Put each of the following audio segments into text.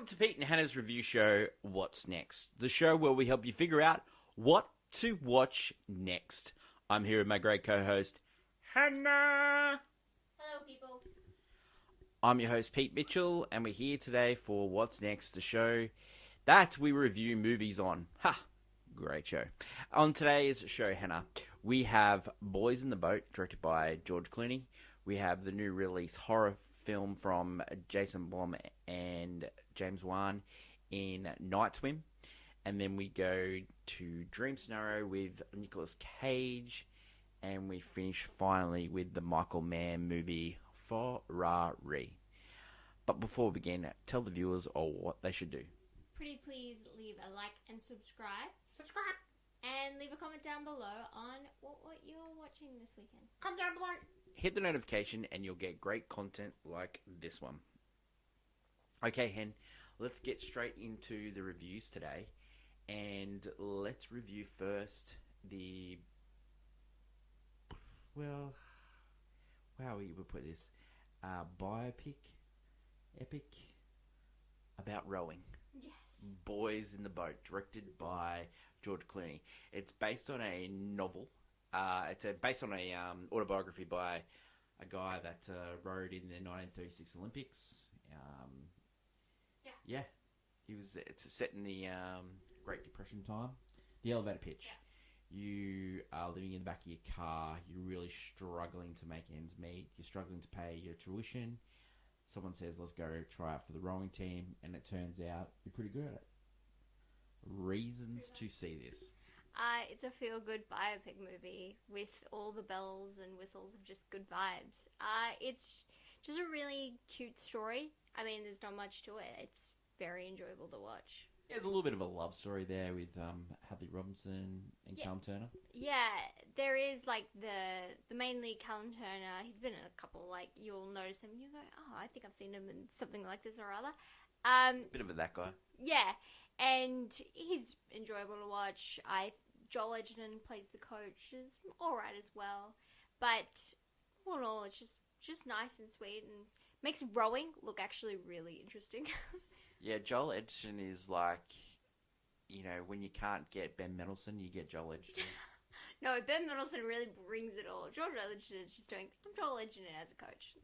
to Pete and Hannah's review show, What's Next? The show where we help you figure out what to watch next. I'm here with my great co-host, Hannah. Hello, people. I'm your host, Pete Mitchell, and we're here today for What's Next, the show that we review movies on. Ha! Great show. On today's show, Hannah, we have Boys in the Boat, directed by George Clooney. We have the new release horror film from Jason Blum and James Wan in Night Swim. And then we go to Dream Scenario with Nicolas Cage. And we finish finally with the Michael Mann movie Ferrari. But before we begin, tell the viewers all what they should do. Pretty please leave a like and subscribe. And leave a comment down below on what you're watching this weekend. Comment down below. Hit the notification and you'll get great content like this one. Okay, Hen, let's get straight into the reviews today. And let's review first the... Well, how we would put this? Epic about rowing. Yes. Boys in the Boat, directed by George Clooney. It's based on a novel. Based on a autobiography by a guy that rowed in the 1936 Olympics. Yeah. It's set in the Great Depression time. The elevator pitch. Yeah. You are living in the back of your car. You're really struggling to make ends meet. You're struggling to pay your tuition. Someone says, let's go try out for the rowing team. And it turns out you're pretty good at it. Reasons to see this. It's a feel-good biopic movie with all the bells and whistles of just good vibes. It's just a really cute story. I mean, there's not much to it. It's very enjoyable to watch. There's a little bit of a love story there with Hadley Robinson and Callum Turner. Yeah, there is, like, the main lead, Callum Turner. He's been in a couple, like, you'll notice him and you go, oh, I think I've seen him in something like this or other. Bit of a that guy. Yeah, and he's enjoyable to watch. Joel Edgerton plays the coach, is alright as well. But all in all, it's just nice and sweet and makes rowing look actually really interesting. Yeah, Joel Edgerton is like, you know, when you can't get Ben Mendelsohn, you get Joel Edgerton. No, Ben Mendelsohn really brings it all. George Edgerton is just doing, I'm Joel Edgerton as a coach.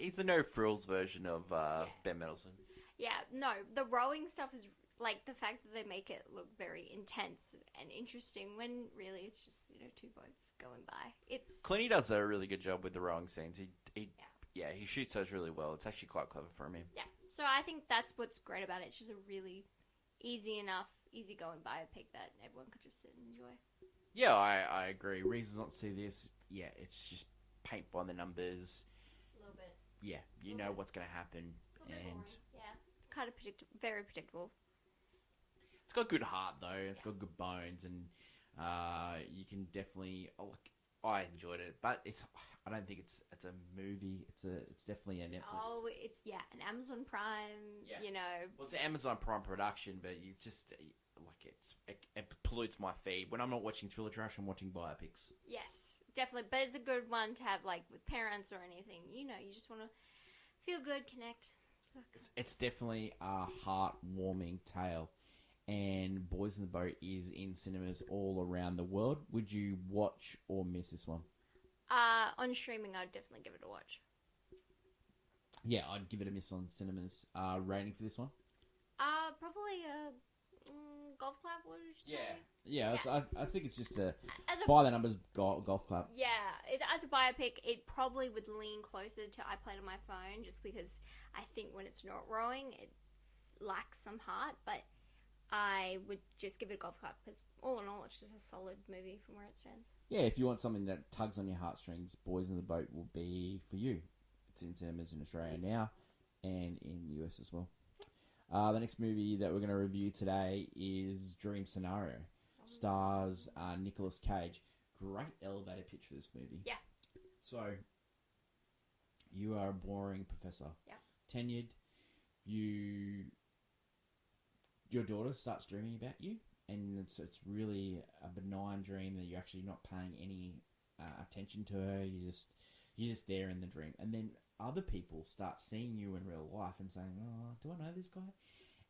He's the no frills version of Ben Mendelsohn. Yeah, no, the rowing stuff is like the fact that they make it look very intense and interesting when really it's just, you know, two boats going by. Clooney does a really good job with the rowing scenes. He shoots those really well. It's actually quite clever from him. Yeah, so I think that's what's great about it. It's just a really easygoing biopic that everyone could just sit and enjoy. Yeah, I agree. Reasons not to see this, yeah, it's just paint by the numbers. A little bit. Yeah, you know what's going to happen. And yeah, kind of very predictable. It's got good heart though. It's got good bones, and you can definitely. I enjoyed it, but I don't think it's a movie. It's definitely a Netflix. Oh, it's an Amazon Prime. Yeah. You know. Well, it's an Amazon Prime production, but you just it pollutes my feed when I'm not watching thriller trash. I'm watching biopics. Yes, definitely, but it's a good one to have like with parents or anything. You know, you just want to feel good, connect. It's definitely a heartwarming tale. And Boys in the Boat is in cinemas all around the world. Would you watch or miss this one? On streaming, I'd definitely give it a watch. Yeah, I'd give it a miss on cinemas. Rating for this one? Probably a golf clap. What did you say? Yeah. I think it's just by the numbers golf clap. Yeah, as a biopic, it probably would lean closer to I Played on My Phone, just because I think when it's not rowing, it lacks some heart, but I would just give it a golf clap because all in all, it's just a solid movie from where it stands. Yeah, if you want something that tugs on your heartstrings, Boys in the Boat will be for you. It's in cinemas in Australia now and in the US as well. The next movie that we're going to review today is Dream Scenario. Stars Nicolas Cage. Great elevator pitch for this movie. Yeah. So, you are a boring professor. Yeah. Tenured. Your daughter starts dreaming about you, and it's really a benign dream that you're actually not paying any attention to her. You're just there in the dream, and then other people start seeing you in real life and saying, "Oh, do I know this guy?"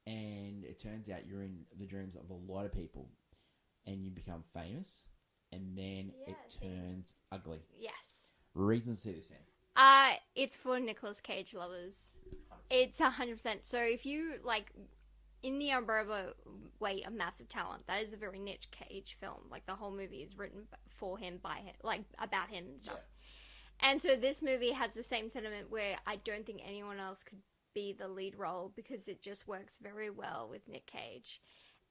And it turns out you're in the dreams of a lot of people, and you become famous, and then it turns ugly. Yes. Reason to see this in. It's for Nicolas Cage lovers. 100%. It's 100%. So if you like, in the umbrella weight of massive talent, that is a very niche Cage film. Like the whole movie is written for him, by him, like about him and stuff. Yeah. And so this movie has the same sentiment where I don't think anyone else could be the lead role because it just works very well with Nick Cage.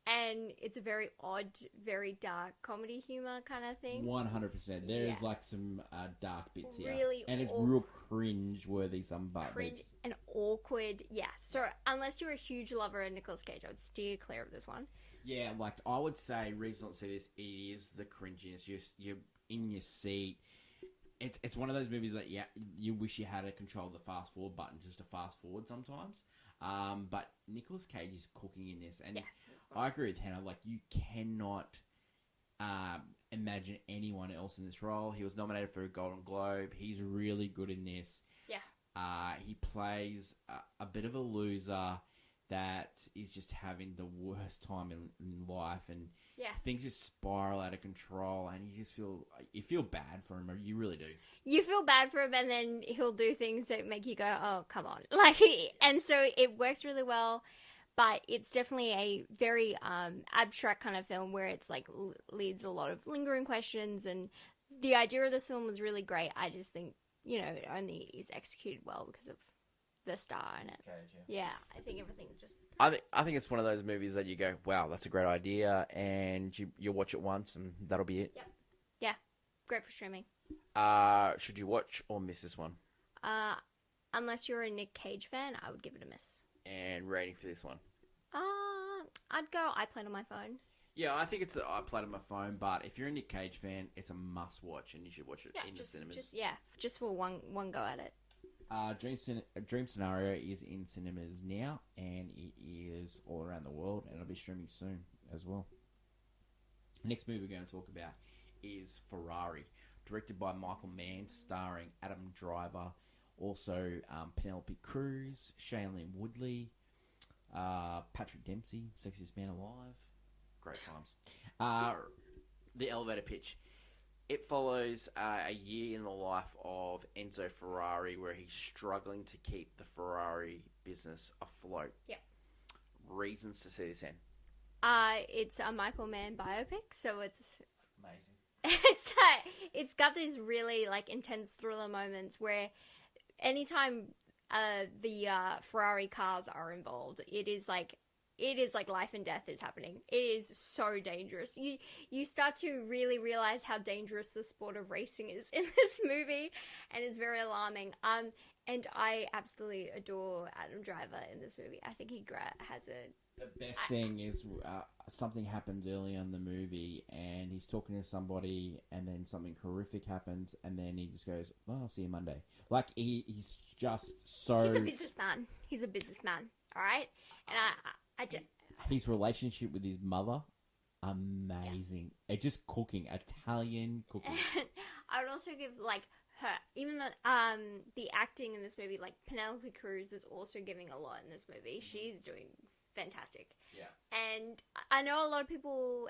And it's a very odd, very dark comedy humor kind of thing. 100%. There is like some dark bits here. Really, and it's real cringe-worthy, some bits. Cringe and awkward, yeah. So unless you're a huge lover of Nicolas Cage, I would steer clear of this one. Yeah, like I would say, reason not to see this, it is the cringiness. You're in your seat. It's one of those movies that you wish you had to control the fast forward button just to fast forward sometimes. But Nicolas Cage is cooking in this, and I agree with Hannah. Like, you cannot imagine anyone else in this role. He was nominated for a Golden Globe. He's really good in this. Yeah. He plays a bit of a loser that is just having the worst time in life, and things just spiral out of control, and you feel bad for him. You really do. You feel bad for him, and then he'll do things that make you go, "Oh, come on!" And so it works really well. But it's definitely a very abstract kind of film where it's like leads a lot of lingering questions, and the idea of this film was really great. I just think, it only is executed well because of the star in it. Cage, yeah, I think everything just... I think it's one of those movies that you go, wow, that's a great idea, and you watch it once and that'll be it. Yep. Yeah, great for streaming. Should you watch or miss this one? Unless you're a Nick Cage fan, I would give it a miss. And rating for this one? I'd go I played on my phone. Yeah, I think I played on my phone, but if you're a Nick Cage fan, it's a must watch, and you should watch it in the cinemas. Just for one go at it. Dream Scenario is in cinemas now, and it is all around the world, and it'll be streaming soon as well. Next movie we're going to talk about is Ferrari, directed by Michael Mann, starring Adam Driver, also Penelope Cruz, Shailene Woodley, Patrick Dempsey, Sexiest Man Alive. Great times. The elevator pitch. It follows a year in the life of Enzo Ferrari, where he's struggling to keep the Ferrari business afloat. Yep. Reasons to see this in. It's a Michael Mann biopic, so it's amazing. It's got these really intense thriller moments where anytime the Ferrari cars are involved, it is like life and death is happening. It is so dangerous. You start to really realize how dangerous the sport of racing is in this movie, and it's very alarming. And I absolutely adore Adam Driver in this movie. I think he has The best thing is something happens early in the movie, and he's talking to somebody, and then something horrific happens, and then he just goes, "Well, I'll see you Monday." He's just so... He's a businessman, all right? And his relationship with his mother, amazing. Yeah. It's just cooking, Italian cooking. I would also give her, even the acting in this movie, Penelope Cruz is also giving a lot in this movie. Mm-hmm. She's doing fantastic. Yeah. And I know a lot of people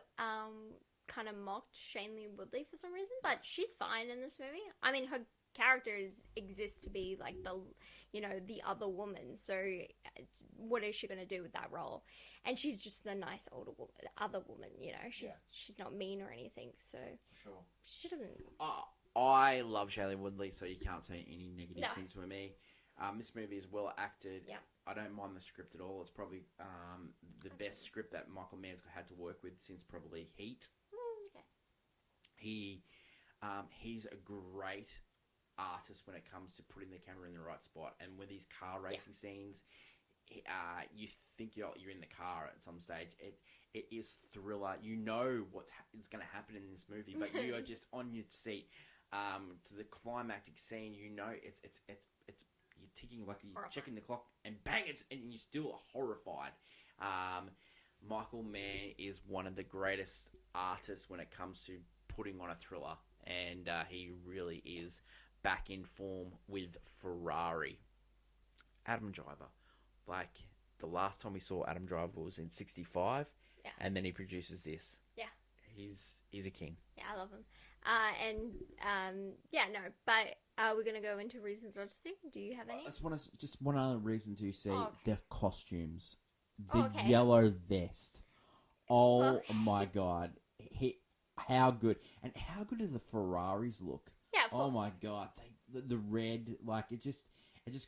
kind of mocked Shailene Woodley for some reason, but she's fine in this movie. I mean, her characters exist to be the other woman, so what is she going to do with that role? And she's just the nice other woman, she's not mean or anything, so sure. She doesn't... I love Shailene Woodley, so you can't say any negative things for me. This movie is well acted. Yep. I don't mind the script at all. It's probably the best script that Michael Mann's had to work with since probably Heat. Okay. He's a great artist when it comes to putting the camera in the right spot, and with these car racing scenes, you think you're in the car at some stage. It is thriller. You know what's going to happen in this movie, but you are just on your seat to the climactic scene. It's you're ticking, you're checking the clock, and bang, and you're still horrified. Michael Mann is one of the greatest artists when it comes to putting on a thriller, and he really is back in form with Ferrari. Adam Driver. Like, the last time we saw Adam Driver was in 65, and then he produces this. Yeah. He's a king. Yeah, I love him. But we're going to go into reasons not to see. Do you have any? I just want to, just one other reason to see the costumes. The Okay. yellow vest. Oh my god. How good. And how good do the Ferraris look? Yeah, of course. Oh my god. The red, like, it just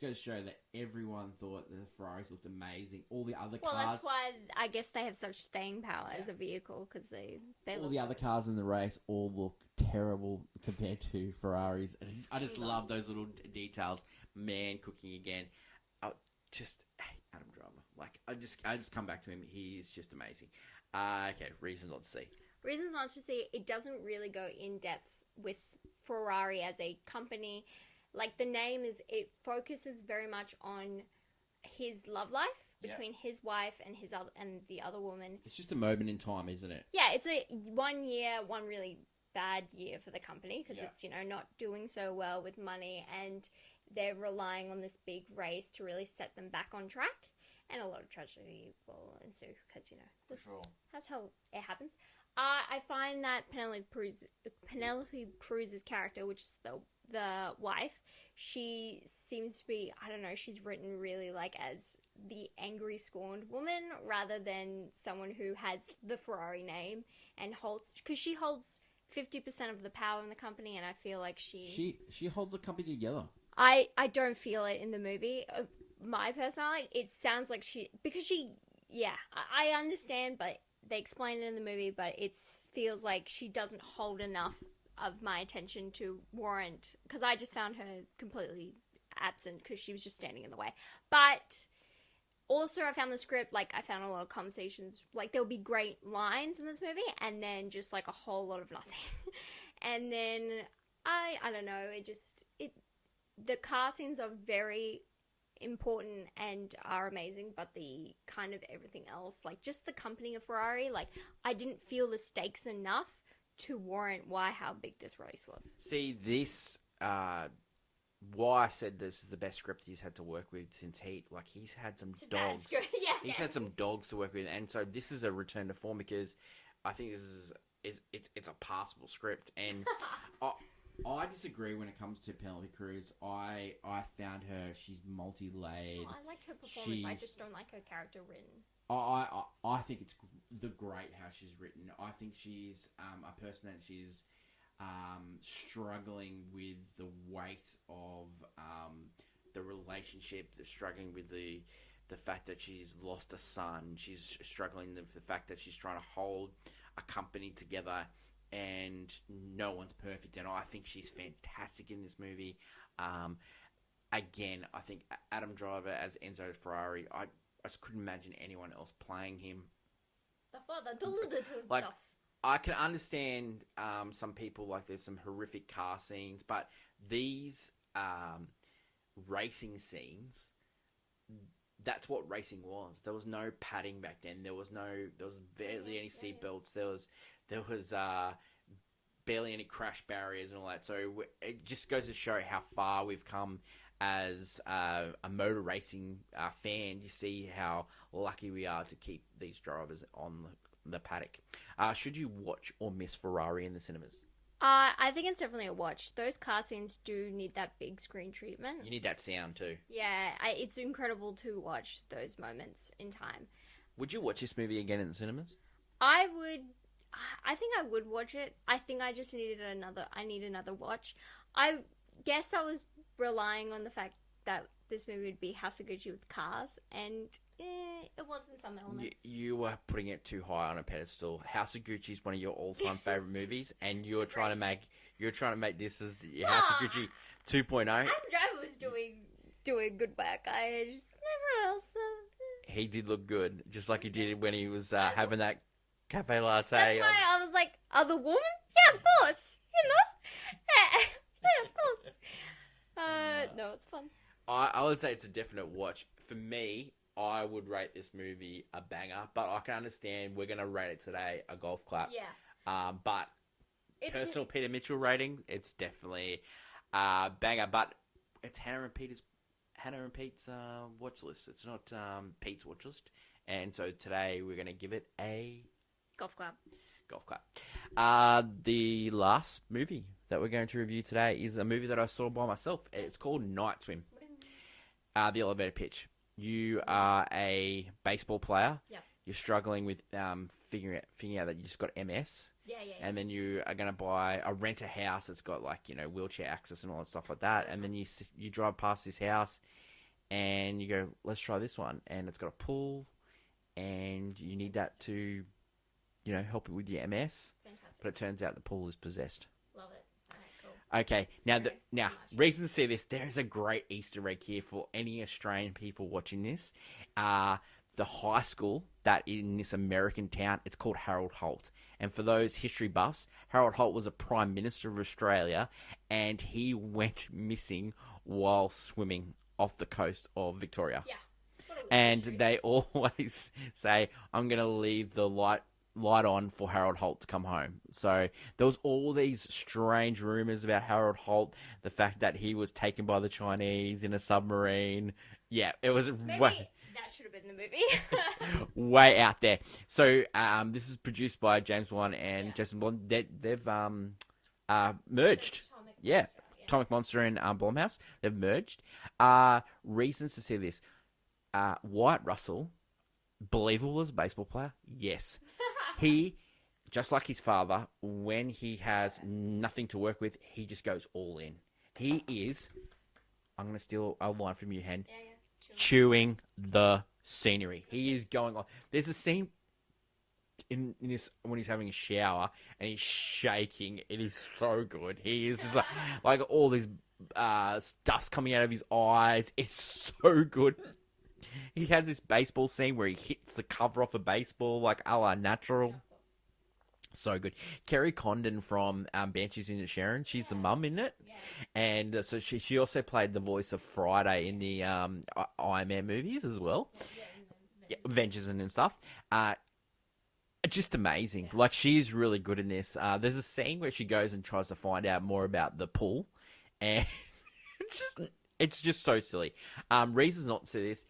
goes to show that everyone thought that the Ferraris looked amazing. All the other cars... Well, that's why I guess they have such staying power as a vehicle, because they all the other cars in the race all look terrible compared to Ferraris. I just love those little details. Man cooking again. Adam Driver. Like, I just come back to him. He's just amazing. Okay, reasons not to see. Reasons not to see. It doesn't really go in depth with Ferrari as a company. Like, the name it focuses very much on his love life between his wife and the other woman. It's just a moment in time, isn't it? Yeah, it's one really bad year for the company, because it's, not doing so well with money, and they're relying on this big race to really set them back on track. And a lot of tragedy will ensue, because, that's how it happens. I find that Penelope Cruz's character, which is the wife, she seems to be, I don't know, she's written really like as the angry, scorned woman, rather than someone who has the Ferrari name and because she holds 50% of the power in the company, and I feel like she holds the company together. I don't feel it in the movie. My personality, it sounds like I understand, but they explain it in the movie, but it feels like she doesn't hold enough of my attention to warrant, because I just found her completely absent, because she was just standing in the way. But also, I found the script, like, I found a lot of conversations, like, there'll be great lines in this movie, and then just, like, a whole lot of nothing. And then, I don't know, the car scenes are very important and are amazing, but the kind of everything else, like, just the company of Ferrari, like, I didn't feel the stakes enough to warrant how big this race was. See, this, why I said this is the best script he's had to work with since Heat. Like, he's had some dogs. He's had some dogs to work with, and so this is a return to form, because I think this it's a passable script, and I disagree when it comes to Penelope Cruz. I found her, she's multi-layered. I like her performance. I just don't like her character written. I think it's great how she's written. I think she's a person that she's struggling with the weight of the relationship, struggling with the fact that she's lost a son. She's struggling with the fact that she's trying to hold a company together, and no one's perfect. And I think she's fantastic in this movie. Again, I think Adam Driver as Enzo Ferrari, I just couldn't imagine anyone else playing him. The father delivered himself. Like, I can understand some people, like, there's some horrific car scenes, but these racing scenes, that's what racing was. There was no padding back then. There was barely any seatbelts. There was barely any crash barriers and all that. So it just goes to show how far we've come as a motor racing fan. You see how lucky we are to keep these drivers on the paddock. Should you watch or miss Ferrari in the cinemas? I think it's definitely a watch. Those car scenes do need that big screen treatment. You need that sound too. Yeah, it's incredible to watch those moments in time. Would you watch this movie again in the cinemas? I think I would watch it. I think I just needed another watch. I guess I was relying on the fact that this movie would be Hasaguchi with cars, and it wasn't some elements. You were putting it too high on a pedestal. House of Gucci is one of your all-time favorite movies, and you're trying to make this as your House of Gucci 2.0. Adam Driver was doing good work. I just never else. He did look good, just like he did when he was having that cafe latte. That's why I was like, other woman? Yeah, of course. Yeah, of course. No, it's fun. I would say it's a definite watch. For me, I would rate this movie a banger, but I can understand we're going to rate it today a golf clap. Yeah. But personal Peter Mitchell rating, it's definitely banger, but it's Hannah and Pete's watch list. It's not Pete's watch list. And so today we're going to give it a Golf club. golf clap. The last movie that we're going to review today is a movie that I saw by myself. It's called Night Swim. The elevator pitch. You are a baseball player. Yeah. You're struggling with figuring out that you just got MS. Yeah. And then you are going to rent a house that's got wheelchair access and all that stuff like that. And then you drive past this house and you go, let's try this one. And it's got a pool and you need that to, help you with your MS. Fantastic. But it turns out the pool is possessed. Love it. All right, cool. Okay, now, reason to see this, there is a great Easter egg here for any Australian people watching this. The high school that in this American town, it's called Harold Holt. And for those history buffs, Harold Holt was a Prime Minister of Australia, and he went missing while swimming off the coast of Victoria. Yeah. And they always say, I'm going to leave the light on for Harold Holt to come home. So there was all these strange rumors about Harold Holt, the fact that he was taken by the Chinese in a submarine. Yeah, it was That should have been the movie. way out there. So this is produced by James Wan and Jason Blum. They've merged. Atomic Monster and Blumhouse. They've merged. Reasons to see this. Wyatt Russell, believable as a baseball player? Yes. He, just like his father, when he has nothing to work with, he just goes all in. He is, I'm going to steal a line from you, Hen, chewing the scenery. He is going on. There's a scene in this when he's having a shower and he's shaking. It is so good. He is just like all this stuff's coming out of his eyes. It's so good. He has this baseball scene where he hits the cover off a baseball like a la Natural. So good. Kerry Condon from Banshees in Sharon. She's the mum in it. Yeah. And so she also played the voice of Friday in the Iron Man movies as well. Avengers and stuff. Just amazing. Yeah. Like, she's really good in this. There's a scene where she goes and tries to find out more about the pool. And it's just so silly. Reasons not to see this.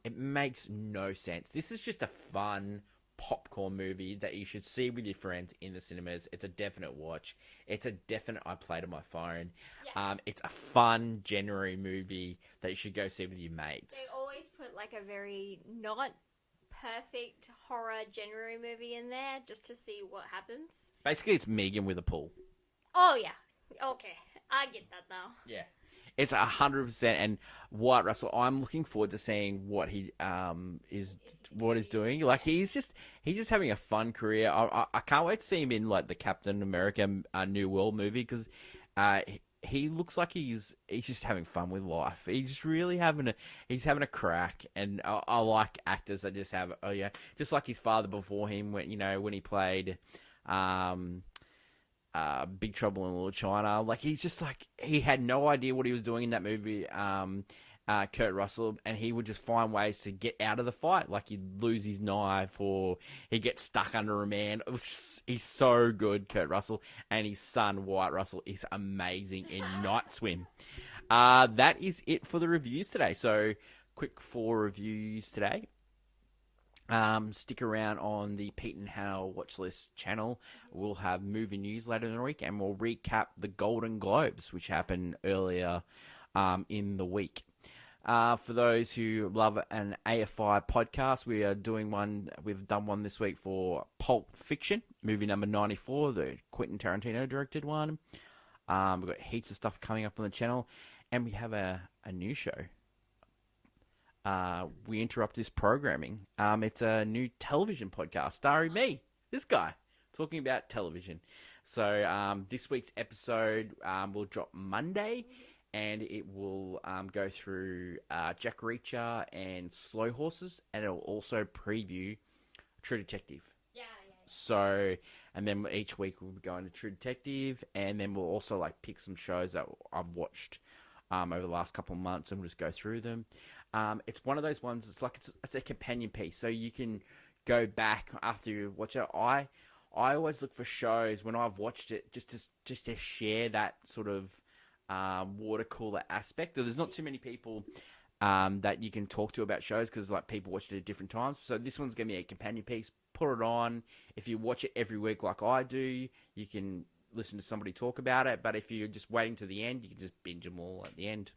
It makes no sense. This is just a fun popcorn movie that you should see with your friends in the cinemas. It's a definite watch. It's a definite I played on my phone. Yeah. It's a fun January movie that you should go see with your mates. They always put like a very not perfect horror January movie in there just to see what happens. Basically, it's Megan with a pool. Oh yeah. Okay. I get that now. Yeah. It's 100%, and Wyatt Russell, I'm looking forward to seeing what he is doing. Like, he's just having a fun career. I can't wait to see him in like the Captain America New World movie, because he looks like he's just having fun with life. He's really having a crack, and I like actors that just have just like his father before him when he played. Big Trouble in Little China. Like, he's just like, he had no idea what he was doing in that movie, Kurt Russell, and he would just find ways to get out of the fight. Like, he'd lose his knife or he'd get stuck under a man. He's so good, Kurt Russell, and his son, Wyatt Russell, is amazing in Night Swim. That is it for the reviews today. So, quick 4 reviews today. Stick around on the Pete and Hannah Watchlist channel. We'll have movie news later in the week, and we'll recap the Golden Globes, which happened earlier in the week. For those who love an AFI podcast, we are doing one. We've done one this week for Pulp Fiction, movie number 94, the Quentin Tarantino directed one. We've got heaps of stuff coming up on the channel, and we have a new show. We interrupt this programming. It's a new television podcast starring me, this guy, talking about television. So this week's episode will drop Monday, and it will go through Jack Reacher and Slow Horses, and it will also preview True Detective. Yeah. So, and then each week we'll be going to True Detective, and then we'll also like pick some shows that I've watched over the last couple of months, and we'll just go through them. It's one of those ones. It's like it's a companion piece, so you can go back after you watch it. I always look for shows when I've watched it just to share that sort of water cooler aspect. There's not too many people that you can talk to about shows because like people watch it at different times. So this one's going to be a companion piece. Put it on. If you watch it every week like I do, you can listen to somebody talk about it. But if you're just waiting to the end, you can just binge them all at the end.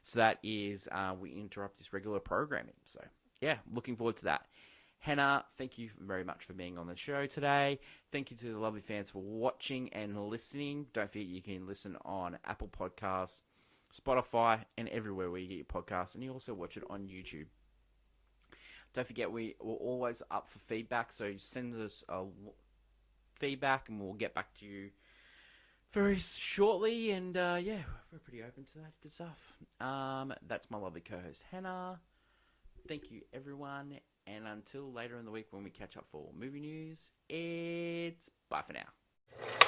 So that is, we interrupt this regular programming. So yeah, looking forward to that. Hannah, thank you very much for being on the show today. Thank you to the lovely fans for watching and listening. Don't forget you can listen on Apple Podcasts, Spotify, and everywhere where you get your podcasts. And you also watch it on YouTube. Don't forget we're always up for feedback. So send us feedback and we'll get back to you very shortly. And yeah, we're pretty open to that. Good stuff. That's my lovely co-host Hannah. Thank you, everyone. And until later in the week when we catch up for movie news, it's bye for now.